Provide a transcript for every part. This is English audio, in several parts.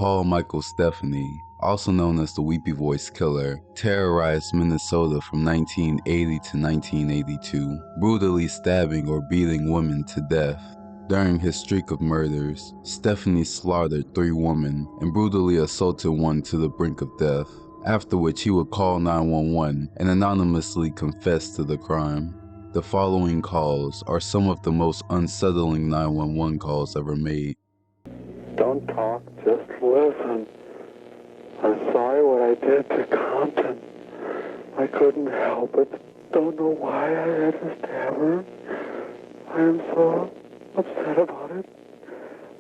Paul Michael Stephanie, also known as the Weepy Voice Killer, terrorized Minnesota from 1980 to 1982, brutally stabbing or beating women to death. During his streak of murders, Stephanie slaughtered 3 women and brutally assaulted one to the brink of death, after which he would call 911 and anonymously confess to the crime. The following calls are some of the most unsettling 911 calls ever made. Don't talk, just listen. I'm sorry what I did to Compton. I couldn't help it. Don't know why I had to stab her. I am so upset about it.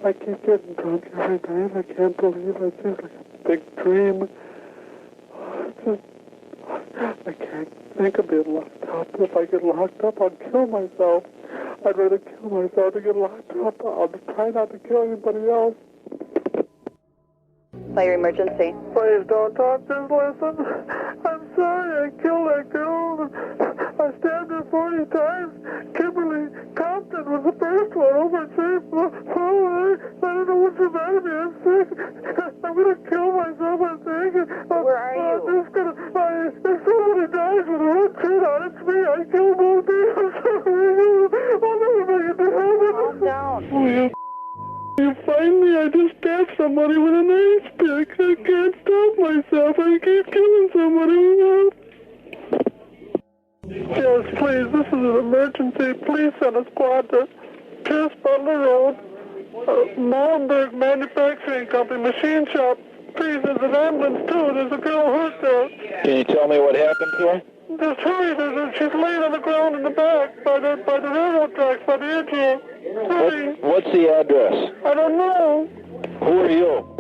I keep getting drunk every night. I can't believe it. It's just like a big dream. I can't think of being locked up. If I get locked up, I'll kill myself. I'd rather kill myself than get locked up. I'll try not to kill anybody else. Fire emergency. Please don't talk, just listen. I'm sorry I killed that girl. I stabbed her 40 times. Kimberly Compton was the first one. Oh, my safe. I don't know what's the matter with me. I'm sick. I'm going to kill myself, I think. Where are you? I'm just going to... If somebody dies with a red shirt on, it's me. I killed both of you. I'm sorry. I'll never make it to heaven. Calm down. Oh, you find me, I just stabbed somebody with an ice pick. I can't stop myself. I keep killing somebody. Yes, please, this is an emergency. Please send a squad to Pierce Butler Road, Molenberg Manufacturing Company, machine shop. Please, there's an ambulance too. There's a girl hurt there. Can you tell me what happened to her? Just hurry, she's laying on the ground in the back by the railroad tracks, by the engine. Hurry. What's the address? I don't know. Who are you?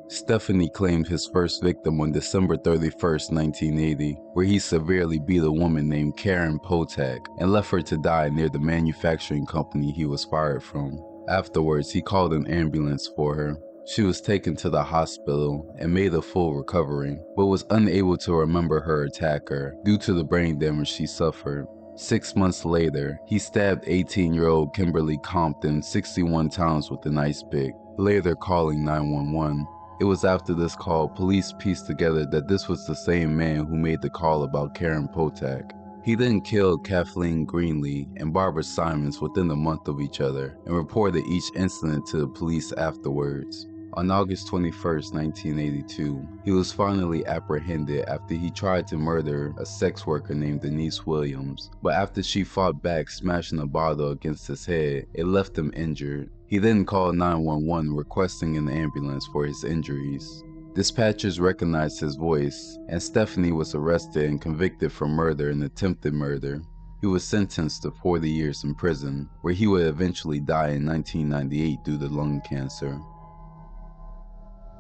Stephanie claimed his first victim on December 31st, 1980, where he severely beat a woman named Karen Potak and left her to die near the manufacturing company he was fired from. Afterwards, he called an ambulance for her. She was taken to the hospital and made a full recovery, but was unable to remember her attacker due to the brain damage she suffered. 6 months later, he stabbed 18-year-old Kimberly Compton 61 times with an ice pick, later calling 911. It was after this call police pieced together that this was the same man who made the call about Karen Potak. He then killed Kathleen Greenlee and Barbara Simons within a month of each other and reported each incident to the police afterwards. On August 21, 1982, he was finally apprehended after he tried to murder a sex worker named Denise Williams, but after she fought back smashing a bottle against his head, it left him injured. He then called 911 requesting an ambulance for his injuries. Dispatchers recognized his voice, and Stephanie was arrested and convicted for murder and attempted murder. He was sentenced to 40 years in prison, where he would eventually die in 1998 due to lung cancer.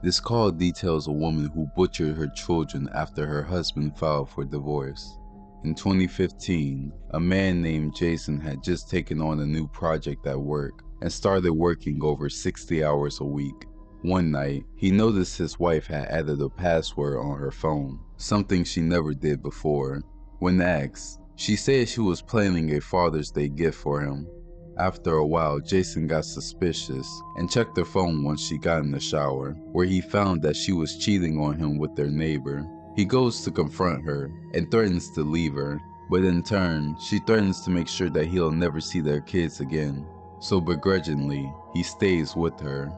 This call details a woman who butchered her children after her husband filed for divorce. In 2015, a man named Jason had just taken on a new project at work and started working over 60 hours a week. One night, he noticed his wife had added a password on her phone, something she never did before. When asked, she said she was planning a Father's Day gift for him. After a while, Jason got suspicious and checked her phone once she got in the shower, where he found that she was cheating on him with their neighbor. He goes to confront her and threatens to leave her, but in turn, she threatens to make sure that he'll never see their kids again. So begrudgingly, he stays with her.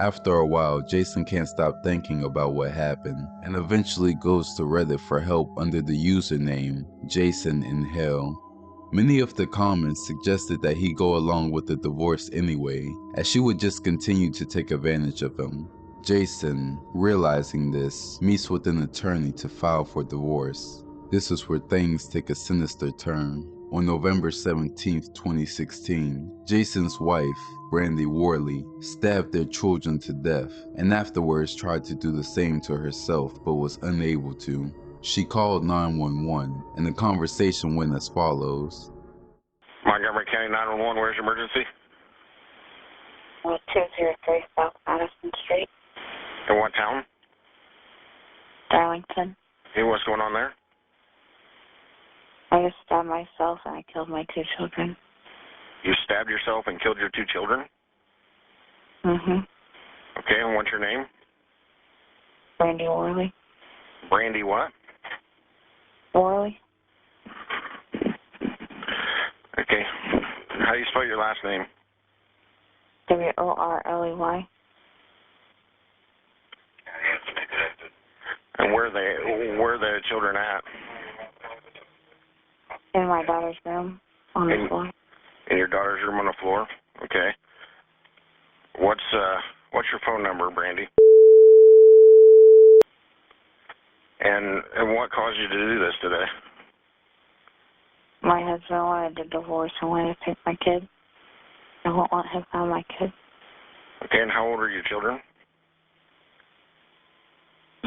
After a while, Jason can't stop thinking about what happened and eventually goes to Reddit for help under the username Jason in Hell. Many of the comments suggested that he go along with the divorce anyway, as she would just continue to take advantage of him. Jason, realizing this, meets with an attorney to file for divorce. This is where things take a sinister turn. On November 17, 2016, Jason's wife, Brandy Worley, stabbed their children to death and afterwards tried to do the same to herself but was unable to. She called 911 and the conversation went as follows. Montgomery County 911, where's your emergency? 203 South Madison Street. In what town? Darlington. Hey, what's going on there? I just stabbed myself and I killed my 2 children. You stabbed yourself and killed your 2 children? Mm-hmm. Okay, and what's your name? Brandy Worley. Brandy what? Worley. Okay. How do you spell your last name? Worley. And where are the children at? In my daughter's room on the floor. In your daughter's room on the floor? Okay. What's your phone number, Brandy? And what caused you to do this today? My husband wanted a divorce and wanted to take my kid. I won't let him have my kid. Okay, and how old are your children?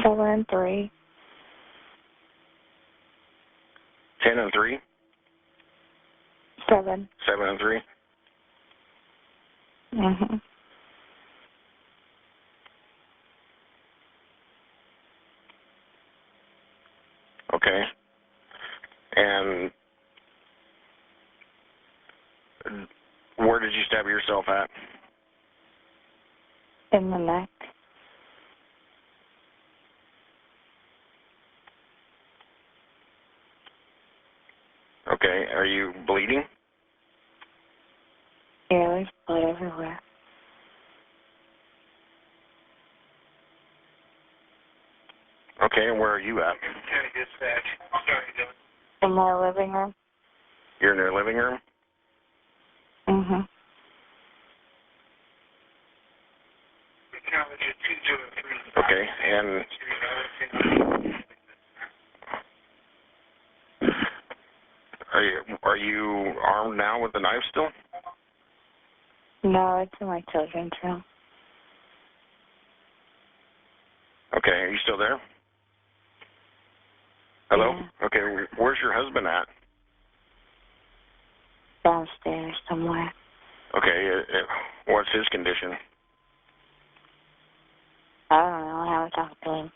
7 and 3. 10 and 3? 7. 7 and 3? Mm-hmm. Okay. And where did you stab yourself at? In the neck. Okay. Are you bleeding? Yeah, there's blood everywhere. Okay, and where are you at? In my living room. You're in your living room? Mm-hmm. Okay, and are you armed now with the knife still? No, it's in my children's room. Okay, are you still there? Hello? Yeah. Okay, where's your husband at? Downstairs somewhere. Okay, what's his condition? I don't know. I haven't talked to him.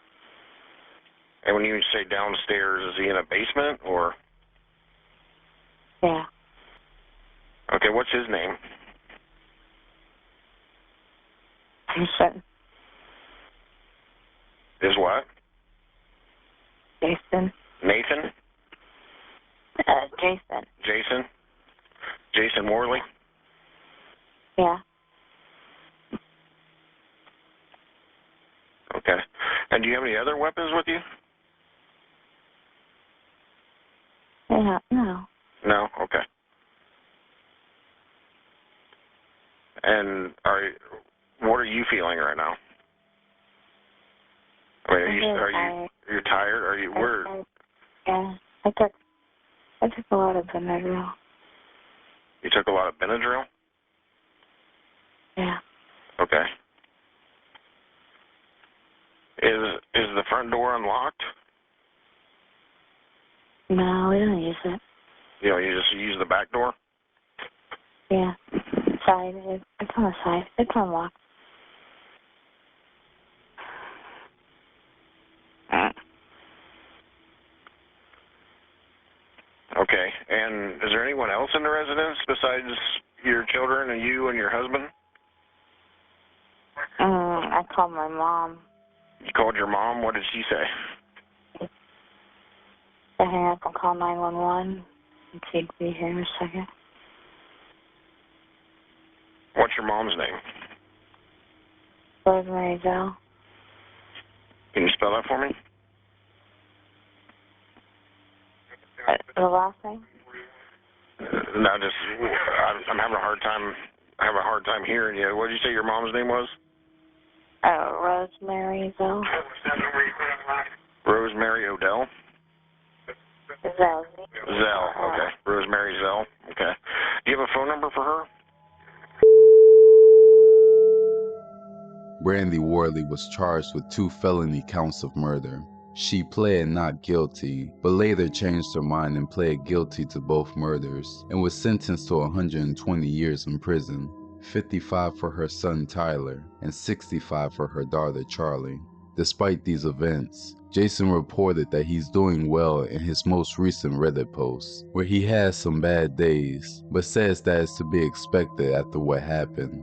And when you say downstairs, is he in a basement or? Yeah. Okay, what's his name? Jason. Is what? Jason. Nathan? Jason. Jason? Jason Worley? Yeah. Okay. And do you have any other weapons with you? Yeah. No. No? Okay. And what are you feeling right now? I mean, you're tired? Are you Yeah. I took a lot of Benadryl. You took a lot of Benadryl? Yeah. Okay. Is the front door unlocked? No, we don't use it. You know, you just use the back door? Yeah. Side. It's on the side. It's unlocked. Okay. And is there anyone else in the residence besides your children and you and your husband? I called my mom. You called your mom? What did she say? I hang up and call 911 and she'd be here in a second. What's your mom's name? Rosemary Zell. Can you spell that for me? The last name? No, I'm having a hard time. I have a hard time hearing you. What did you say your mom's name was? Rosemary Zell. Rosemary Odell? Zell. Zell, okay. Rosemary Zell, okay. Do you have a phone number for her? Brandy Worley was charged with 2 felony counts of murder. She pled not guilty, but later changed her mind and pled guilty to both murders, and was sentenced to 120 years in prison, 55 for her son Tyler, and 65 for her daughter Charlie. Despite these events, Jason reported that he's doing well in his most recent Reddit post, where he has some bad days, but says that it's to be expected after what happened.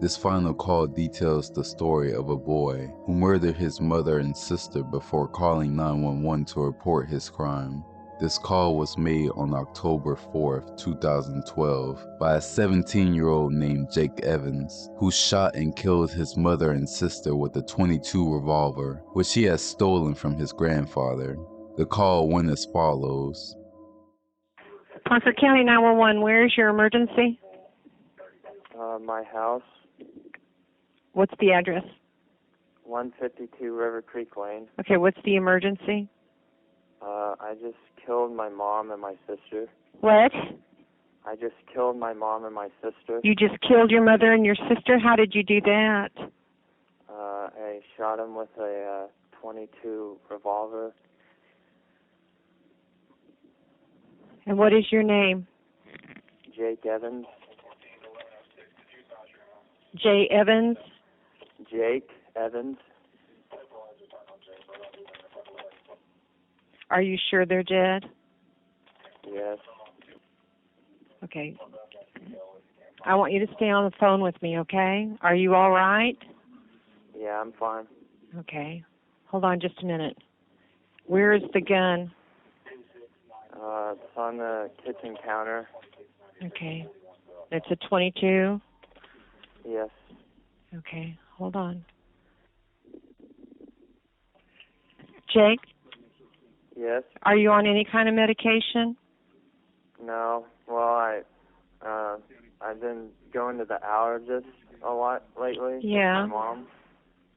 This final call details the story of a boy who murdered his mother and sister before calling 911 to report his crime. This call was made on October 4th, 2012 by a 17-year-old named Jake Evans, who shot and killed his mother and sister with a .22 revolver, which he had stolen from his grandfather. The call went as follows. Parker County 911, where is your emergency? My house, What's the address? 152 River Creek Lane. Okay, what's the emergency? I just killed my mom and my sister. What? I just killed my mom and my sister. You just killed your mother and your sister? How did you do that? I shot him with a .22 revolver. And what is your name? Jake Evans. Jay Evans? Jake Evans. Are you sure they're dead? Yes. Okay. I want you to stay on the phone with me, okay? Are you all right? Yeah, I'm fine. Okay. Hold on just a minute. Where is the gun? It's on the kitchen counter. Okay. It's a .22? Yes. Okay. Hold on. Jake? Yes. Are you on any kind of medication? No. Well, I've been going to the allergist a lot lately. Yeah. With my mom.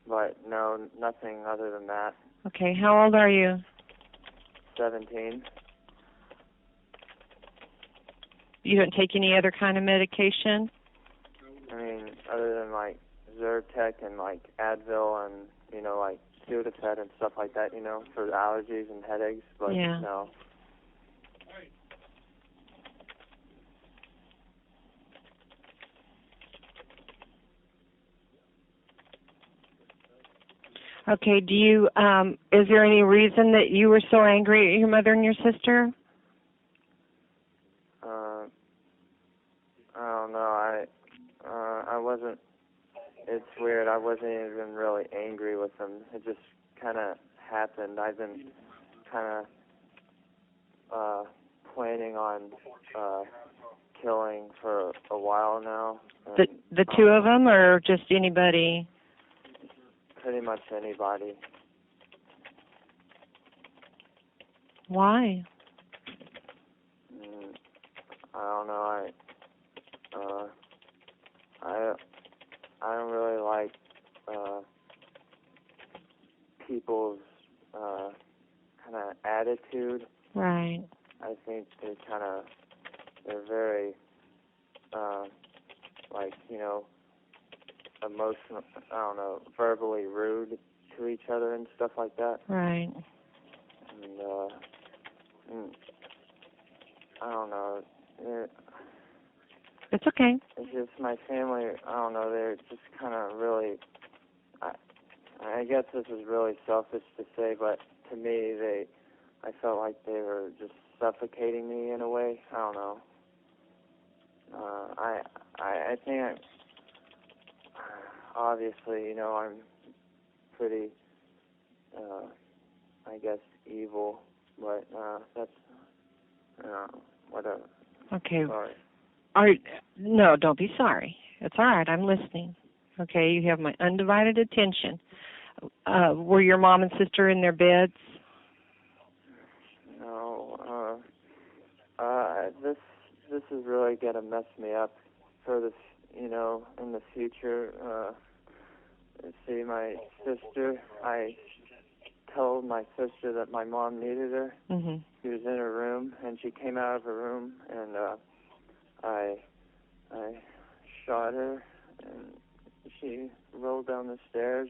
But no, nothing other than that. Okay. How old are you? 17. You don't take any other kind of medication? I mean, other than like Zyrtec and like Advil and, like Sudafed and stuff like that, for the allergies and headaches. But Yeah. no. Okay, do you, is there any reason that you were so angry at your mother and your sister? I don't know. I wasn't, it's weird. I wasn't even really angry with them. It just kind of happened. I've been kind of planning on killing for a while now. The two of them, or just anybody? Pretty much anybody. Why? I don't know. I don't really like people's kind of attitude. Right. I think they're very emotional. I don't know, verbally rude to each other and stuff like that. Right. And I don't know. It's okay. It's just my family. I don't know. They're just kind of really. I guess this is really selfish to say, but to me, I felt like they were just suffocating me in a way. I don't know. I think obviously, I'm pretty, I guess, evil, but that's, whatever. Okay. Sorry. No, don't be sorry. It's all right. I'm listening. Okay, you have my undivided attention. Were your mom and sister in their beds? No. This is really gonna mess me up for this, in the future. See, my sister, I told my sister that my mom needed her. Mm-hmm. She was in her room, and she came out of her room, and I shot her, and she rolled down the stairs,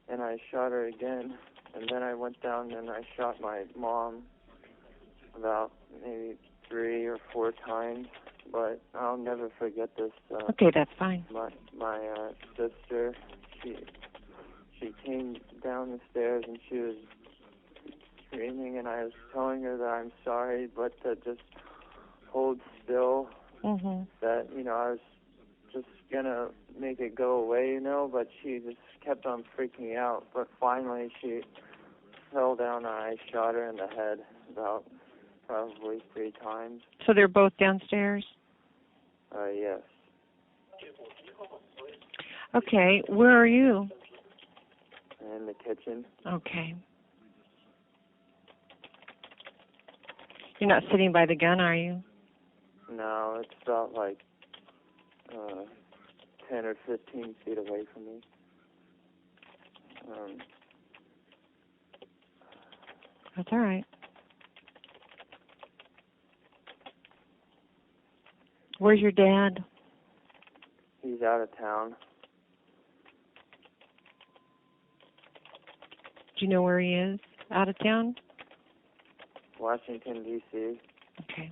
and I shot her again, and then I went down and I shot my mom about maybe 3 or 4 times, but I'll never forget this. Okay, that's fine. My sister, she came down the stairs and she was screaming, and I was telling her that I'm sorry, but to just hold still. Mm-hmm. That I was just gonna make it go away, you know, but she just kept on freaking out. But finally she fell down and I shot her in the head about probably 3 times. So they're both downstairs? Yes. Okay, where are you? In the kitchen. Okay. You're not sitting by the gun, are you? No, it's about like 10 or 15 feet away from me. That's all right. Where's your dad? He's out of town. Do you know where he is? Out of town? Washington, D.C. Okay.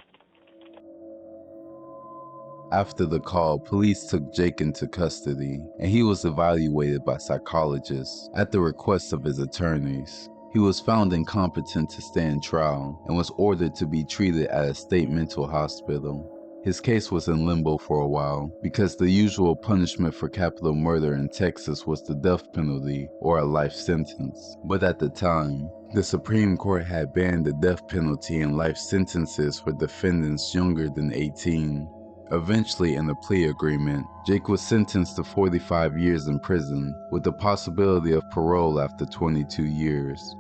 After the call, police took Jake into custody, and he was evaluated by psychologists at the request of his attorneys. He was found incompetent to stand trial and was ordered to be treated at a state mental hospital. His case was in limbo for a while because the usual punishment for capital murder in Texas was the death penalty or a life sentence. But at the time, the Supreme Court had banned the death penalty and life sentences for defendants younger than 18. Eventually, in a plea agreement, Jake was sentenced to 45 years in prison with the possibility of parole after 22 years.